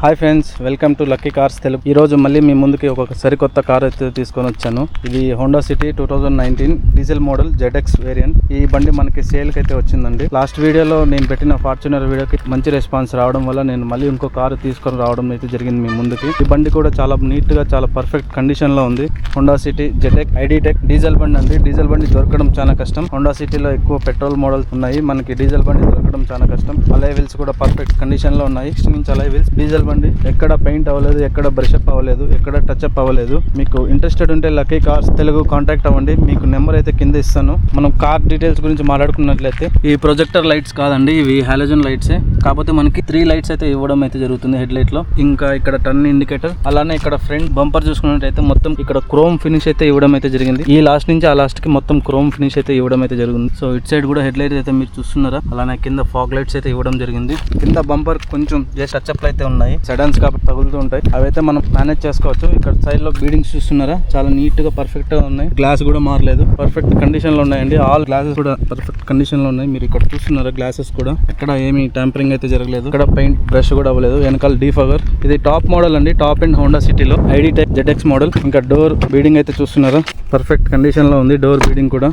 Hi friends, welcome to lucky cars Telugu. ఈ రోజు మళ్ళీ మీ ముందుకి ఒక సరికొత్త కార్ అయితే తీసుకొని వచ్చాను. ఇది Honda city 2019 diesel model ZX variant. ఈ బండి మనకి సేల్ కి అయితే వచ్చిందండి. లాస్ట్ వీడియోలో నేను పెట్టిన ఫార్చునర్ వీడియోకి మంచి రెస్పాన్స్ రావడం వల్ల నేను మళ్ళీ ఇంకో కారు తీసుకొని రావడం అయితే జరిగింది మీ ముందుకి. ఈ బండి కూడా చాలా నీట్ గా చాలా పర్ఫెక్ట్ కండిషన్ లో ఉంది. Honda city ZX ID.Tech diesel బండి అండి. డీజిల్ బండి దొరకడం చాలా కష్టం. హోండా సిటీలో ఎక్కువ పెట్రోల్ మోడల్స్ ఉన్నాయి, మనకి డీజిల్ బండి దొరకడం చాలా కష్టం. అలై వీల్స్ కూడా పర్ఫెక్ట్ కండిషన్ లో ఉన్నాయి. 6 ఇంచ్ అలై వీల్స్. డీజిల్ బండి ఎక్కడ పెయింట్ అవ్వలేదు, ఎక్కడ బ్రష్ అప్ అవ్వలేదు, ఎక్కడ టచ్ అప్ అవ్వలేదు. మీకు ఇంట్రెస్టెడ్ ఉంటే లక్కీ కార్స్ తెలుగు కాంటాక్ట్ అవ్వండి. మీకు నెంబర్ అయితే కింద ఇస్తాను. మనం కార్ డీటెయిల్స్ గురించి మాట్లాడుకున్నట్లయితే ఈ ప్రొజెక్టర్ లైట్స్ కాదండి, ఇవి హాలోజన్ లైట్సే. కాకపోతే మనకి 3 లైట్స్ అయితే ఇవ్వడం అయితే జరుగుతుంది హెడ్ లైట్ లో. ఇంకా ఇక్కడ టర్న్ ఇండికేటర్, అలానే ఇక్కడ ఫ్రంట్ బంపర్ చూసుకున్నట్లయితే మొత్తం ఇక్కడ క్రోమ్ ఫినిష్ అయితే ఇవ్వడం అయితే జరిగింది. ఈ లాస్ట్ నుంచి ఆ లాస్ట్ కి మొత్తం క్రోమ్ ఫినిష్ అయితే ఇవ్వడం అయితే జరిగింది. సో ఇట్ సైడ్ కూడా హెడ్ లైట్ అయితే మీరు చూస్తున్నారా. అలానే కింద ఫాగ్ లైట్స్ అయితే ఇవ్వడం జరిగింది. కింద బంపర్ కొంచెం జస్ట్ టచ్ అప్ అయితే ఉన్నాయి, సెడాన్స్ కాబట్టి తగులుతూ ఉంటాయి. అవైతే మనం మేనేజ్ చేసుకోవచ్చు. ఇక్కడ సైడ్ లో బీడింగ్స్ చూస్తున్నారా, చాలా నీట్ గా పర్ఫెక్ట్ గా ఉన్నాయి. గ్లాస్ కూడా మారలేదు, పర్ఫెక్ట్ కండిషన్ లో ఉన్నాయండి. ఆల్ గ్లాసెస్ కూడా పర్ఫెక్ట్ కండిషన్ లో ఉన్నాయి. మీరు ఇక్కడ చూస్తున్నారా, గ్లాసెస్ కూడా ఎక్కడ ఏమి ట్యాంపరింగ్ అయితే జరగలేదు. ఇక్కడ పెయింట్ బ్రష్ కూడా అవ్వలేదు. వెనకాల డీఫగర్. ఇది టాప్ మోడల్ అండి, టాప్ అండ్ హోండా సిటీలో ID.Tech ZX మోడల్. ఇంకా డోర్ బీడింగ్ అయితే చూస్తున్నారా, పర్ఫెక్ట్ కండిషన్ లో ఉంది. డోర్ బీడింగ్ కూడా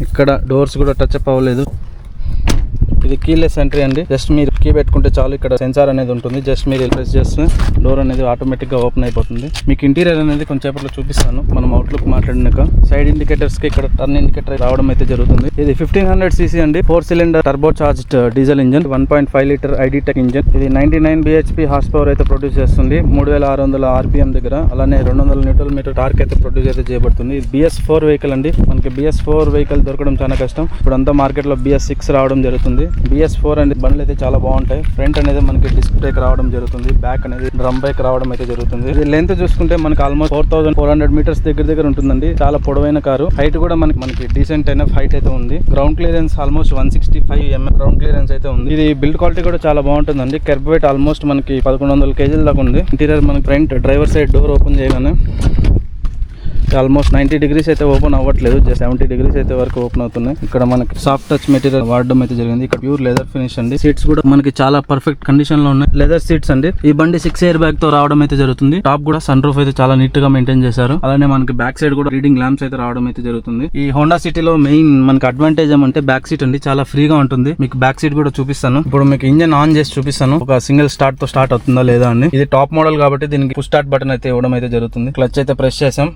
ఇక్కడ డోర్స్ కూడా టచ్ అప్ అవ్వలేదు. ఇది కీలెస్ ఎంట్రీ అండి. జస్ట్ మీరు కీ పెట్టుకుంటే చాలు. ఇక్కడ సెన్సార్ అనేది ఉంటుంది. జస్ట్ మీరు ప్రెస్ చేస్తే డోర్ అనేది ఆటోమేటిక్ గా ఓపెన్ అయిపోతుంది. మీకు ఇంటీరియర్ అనేది కొంచెంసేపట్లో చూపిస్తాను మనం అవుట్లుక్ మాట్లాడినాక. సైడ్ ఇండికేటర్స్ కి ఇక్కడ టర్న్ ఇండికేటర్ రావడం అయితే జరుగుతుంది. ఇది 1500cc అండి, 4 cylinder turbo charged diesel engine, 1.5 litre ID.Tech engine. ఇది 99 bhp హార్స్ పవర్ అయితే ప్రొడ్యూస్ చేస్తుంది. 3600 RPM దగ్గర. అలానే 200 Nm టార్క్ అయితే ప్రొడ్యూస్ అయితే చేయబడుతుంది. ఇది BS4 వెహికల్ అండి. మనకి BS4 వెహికల్ దొరకడం చాలా కష్టం. ఇప్పుడు అంతా మార్కెట్ లో BS6 రావడం జరుగుతుంది. BS4 అనేది బండ్లు అయితే చాలా బాగుంటాయి. ఫ్రంట్ అనేది మనకి డిస్క్ బ్రేక్ రావడం జరుగుతుంది, బ్యాక్ అనేది డ్రమ్ బ్రేక్ రావడం అయితే జరుగుతుంది. ఇది లెంత్ చూసుకుంటే మనకి ఆల్మోస్ట్ 4400 మీటర్స్ దగ్గర ఉంటుందండి. చాలా పొడవైన కారు. హైట్ కూడా మనకి డీసెంట్ అయిన హైట్ అయితే ఉంది. Ground clearance almost 165 mm ground clearance అయితే ఉంది. ఇది బిల్డ్ క్వాలిటీ కూడా చాలా బాగుంటుందండి. కర్బ్ వెయిట్ ఆల్మోస్ట్ మనకి 1100 kg దాకా ఉంది. ఇంటీరియర్ మనకి front driver side door open చేయగానే ఆల్మోస్ట్ 90 degrees అయితే ఓపెన్ అవ్వట్లేదు, జస్ట్ 70 degrees అయితే వరకు ఓపెన్ అవుతున్నాయి. ఇక్కడ మనకి సాఫ్ట్ టచ్ మెటీరియల్ వాడడం అయితే జరిగింది. ఇక్కడ ప్యూర్ లెదర్ ఫినిష్ అండి. సీట్స్ కూడా మనకి చాలా పర్ఫెక్ట్ కండిషన్ లో ఉన్నాయి. లెదర్ సీట్స్ అండి. ఈ బండి 6 ఎయిర్ బ్యాగ్ తో రావడం అయితే జరుగుతుంది. టాప్ కూడా సన్ రూఫ్ అయితే చాలా నీట్ గా మెయింటైన్ చేశారు. అలానే మనకి బ్యాక్ సైడ్ కూడా రీడింగ్ ల్యాంప్స్ అయితే రావడం అయితే జరుగుతుంది. ఈ హోండా సిటీలో మెయిన్ మనకి అడ్వాంటేజ్ ఏమంటే బ్యాక్ సీట్ అండి, చాలా ఫ్రీగా ఉంటుంది. మీకు బ్యాక్ సీట్ కూడా చూపిస్తాను. ఇప్పుడు మీకు ఇంజన్ ఆన్ చేసి చూపిస్తాను, ఒక సింగిల్ స్టార్ట్ తో స్టార్ట్ అవుతుందా లేదా అని. ఇది టాప్ మోడల్ కాబట్టి దీనికి పుష్ స్టార్ట్ బటన్ అయితే ఇవ్వడం అయితే జరుగుతుంది. క్లచ్ అయితే ప్రెస్ చేసాం,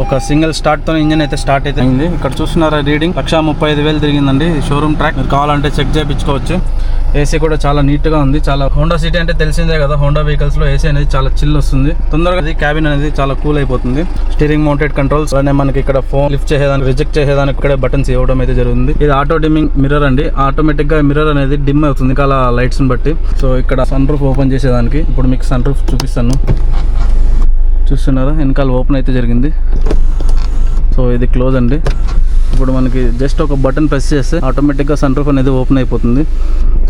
ఒక సింగిల్ స్టార్ట్ తో ఇంజన్ అయితే స్టార్ట్ అయితే అయింది. ఇక్కడ చూస్తున్నారా, రీడింగ్ 135,000 తిరిగిందండి. Showroom track. మీరు కావాలంటే చెక్ చేయించుకోవచ్చు. ఏసీ కూడా చాలా నీట్ గా ఉంది. చాలా హోండా సిటీ అంటే తెలిసిందే కదా, హోండా వెహికల్స్ లో ఏసీ అనేది చాలా చిల్ వస్తుంది. తొందరగా క్యాబిన్ అనేది చాలా కూల్ అయిపోతుంది. స్టీరింగ్ మౌంటెడ్ కంట్రోల్స్, అలానే మనకి ఇక్కడ ఫోన్ లిఫ్ట్ చేసేదానికి, రిజెక్ట్ చేసేదానికి ఇక్కడ బటన్స్ ఇవ్వడం అయితే జరుగుతుంది. ఇది ఆటో డిమ్మింగ్ మిర్రర్ అండి. ఆటోమేటిక్ గా మిర్రర్ అనేది డిమ్ అవుతుంది అలా లైట్స్ ని బట్టి. సో ఇక్కడ సన్ రూఫ్ ఓపెన్ చేసేదానికి ఇప్పుడు మీకు సన్ రూఫ్ చూపిస్తాను. చూస్తున్నారా, వెనకాల ఓపెన్ అయితే జరిగింది. సో ఇది క్లోజ్ అండి. ఇప్పుడు మనకి జస్ట్ ఒక బటన్ ప్రెస్ చేస్తే ఆటోమేటిక్గా సన్ రూఫ్ అనేది ఓపెన్ అయిపోతుంది.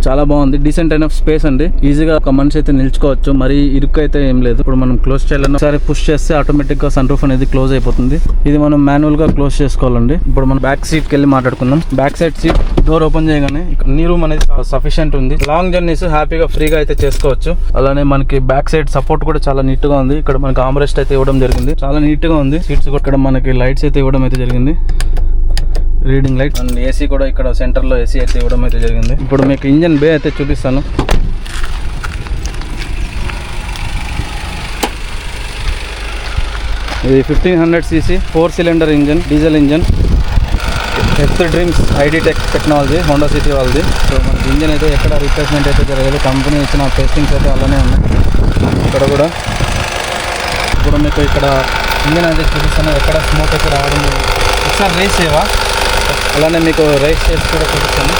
చాలా బాగుంది. డీసెంట్ అయిన స్పేస్ అండి. ఈజీగా ఒక మనిషి అయితే నిల్చుకోవచ్చు, మరి ఇరుక్కు అయితే ఏం లేదు. ఇప్పుడు మనం క్లోజ్ చేయాలన్నా ఒకసారి పుష్ చేస్తే ఆటోమేటిక్గా సన్ రూఫ్ అనేది క్లోజ్ అయిపోతుంది. ఇది మనం మాన్యువల్ గా క్లోజ్ చేసుకోవాలండి. ఇప్పుడు మనం బ్యాక్ సీట్కి వెళ్ళి మాట్లాడుకుందాం. Back side seat door open చేయగానే నీ రూమ్ అనేది సఫిషియెంట్ ఉంది. లాంగ్ జర్నీస్ హ్యాపీగా ఫ్రీగా అయితే చేసుకోవచ్చు. అలానే మనకి బ్యాక్ సైడ్ సపోర్ట్ కూడా చాలా నీట్ గా ఉంది. ఇక్కడ మనకి ఆర్మ్రెస్ట్ అయితే ఇవ్వడం జరిగింది, చాలా నీట్ గా ఉంది. సీట్స్ కూడా ఇక్కడ మనకి లైట్స్ అయితే ఇవ్వడం అయితే జరిగింది, రీడింగ్ లైట్. అండ్ ఏసీ కూడా ఇక్కడ సెంటర్ లో ఏసీ అయితే ఇవ్వడం అయితే జరిగింది. ఇప్పుడు మీకు ఇంజన్ బే అయితే చూపిస్తాను. ఇది 1500cc 4 cylinder engine, diesel engine. Earth dreams ID.Tech technology, Honda city వాళ్ళది. సో మనకి ఇంజన్ అయితే ఎక్కడ రీప్లేస్మెంట్ అయితే జరగదు. కంపెనీ ఇచ్చిన టెస్టింగ్స్ అయితే అలానే ఉన్నాయి. ఇక్కడ కూడా ఇప్పుడు మీకు ఇక్కడ ఇంజన్ అయితే చూపిస్తాను, ఎక్కడ స్మోక్ అయితే రావడం. ఒకసారి రేస్ చేయవా, అలానే మీకు రేస్ చేసి కూడా చూపిస్తాను.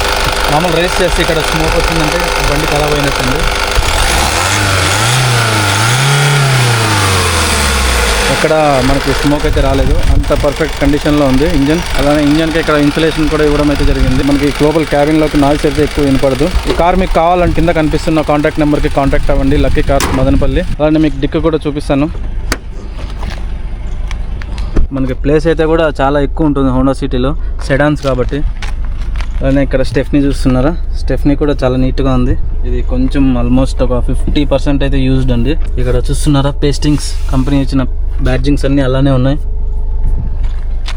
మామూలు రేస్ చేస్తే ఇక్కడ స్మోక్ వచ్చిందంటే బండి ఖరాబ్ అయినట్టుంది. ఎక్కడ మనకి స్మోక్ అయితే రాలేదు, అంత పర్ఫెక్ట్ కండిషన్లో ఉంది ఇంజన్. అలానే ఇంజన్కి ఇక్కడ ఇన్సులేషన్ కూడా ఇవ్వడం అయితే జరిగింది. మనకి గ్లోబల్ క్యాబిన్లోకి నాయిస్ అయితే ఎక్కువ వినపడదు. ఈ కార్ మీకు కావాలంటే కింద కనిపిస్తున్న కాంటాక్ట్ నెంబర్కి కాంటాక్ట్ అవ్వండి, లక్కీ కార్స్ మదనపల్లి. అలానే మీకు డిక్కు కూడా చూపిస్తాను. మనకి ప్లేస్ అయితే కూడా చాలా ఎక్కువ ఉంటుంది హోండా సిటీలో, సెడాన్స్ కాబట్టి. అలానే ఇక్కడ స్టెఫ్నీ చూస్తున్నారా, స్టెఫ్నీ కూడా చాలా నీట్గా ఉంది. ఇది కొంచెం ఆల్మోస్ట్ ఒక 50% అయితే యూజ్డ్ అండి. ఇక్కడ చూస్తున్నారా పేస్టింగ్స్ కంపెనీ ఇచ్చిన బ్యాడ్జింగ్స్ అన్నీ అలానే ఉన్నాయి.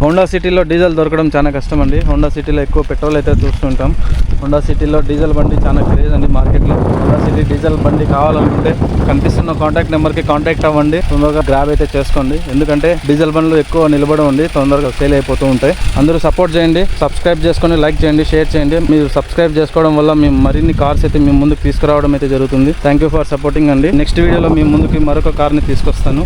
హోండా సిటీలో డీజిల్ దొరకడం చాలా కష్టం అండి. హోండా సిటీలో ఎక్కువ పెట్రోల్ అయితే చూస్తుంటాం. హోండా సిటీలో డీజిల్ బండి చాలా క్రేజ్ అండి మార్కెట్లో. హోండా సిటీ డీజిల్ బండి కావాలనుకుంటే కనిపిస్తున్న కాంటాక్ట్ నెంబర్కి కాంటాక్ట్ అవ్వండి. తొందరగా గ్రాబ్ అయితే చేసుకోండి, ఎందుకంటే డీజిల్ బండ్లు ఎక్కువ నిలబడి ఉండి తొందరగా సేల్ అయిపోతూ ఉంటాయి. అందరూ సపోర్ట్ చేయండి, సబ్స్క్రైబ్ చేసుకొని లైక్ చేయండి, షేర్ చేయండి. మీరు సబ్స్క్రైబ్ చేసుకోవడం వల్ల మేము మరిన్ని కార్స్ అయితే మీ ముందుకు తీసుకురావడం అయితే జరుగుతుంది. థ్యాంక్ యూ ఫర్ సపోర్టింగ్ అండి. నెక్స్ట్ వీడియోలో మీ ముందుకి మరొక కార్ని తీసుకొస్తాను.